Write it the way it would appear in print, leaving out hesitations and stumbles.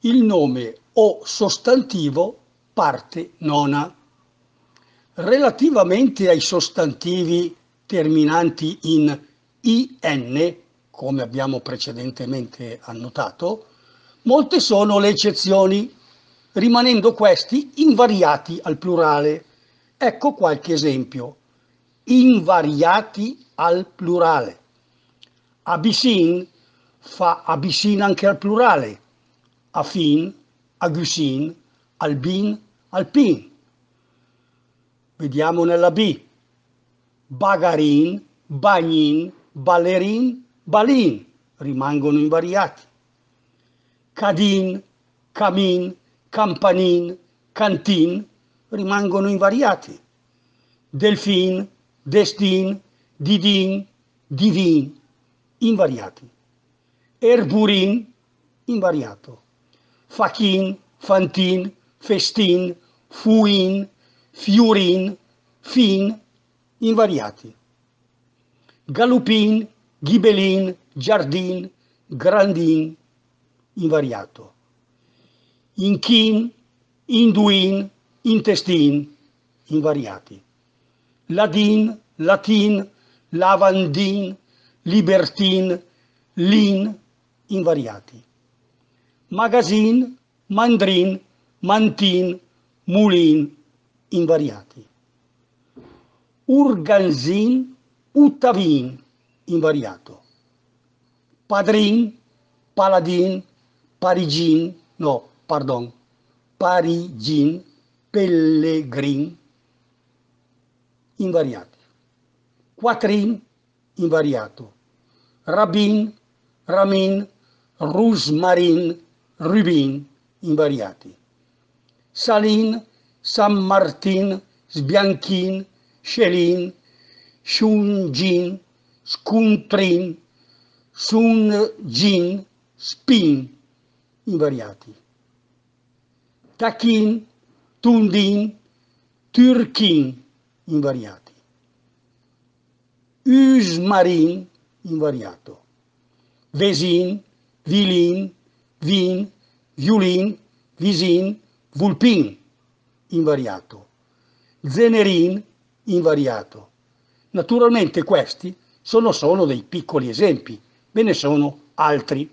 il nome o sostantivo, parte nona. Relativamente ai sostantivi terminanti in IN, come abbiamo precedentemente annotato, molte sono le eccezioni, rimanendo questi invariati al plurale. Ecco qualche esempio. Invariati al plurale. Abissin fa abissin anche al plurale. Afin, agussin, albin, alpin. Vediamo nella B. Bagarin, bagnin, ballerin, balin rimangono invariati. Cadin, camin, campanin, cantin rimangono invariati. Delfin, destin, didin, divin invariati. Erburin invariato. Fachin, fantin, festin, fuin, fiurin, fin invariati. Galupin, ghibelin, giardin, grandin invariato. Inchin, induin, intestin invariati. Ladin, latin, lavandin, libertin, lin invariati. Magazin, mandrin, mantin, mulin invariati. Urganzin, uttavin invariato. Padrin, paladin, parigin, parigin, pellegrin invariati. Quatrin invariato. Rabin, ramin, rusmarin, rubin invariati. Salin, San Martin, sbianchin, scelin, shungin, scuntrin, sungin, spin invariati. Tachin, tundin, turkin invariati. Usmarin invariato. Vesin, vilin, vin, viulin, visin, vulpin invariato. Zenerin invariato. Naturalmente questi sono solo dei piccoli esempi, ve ne sono altri.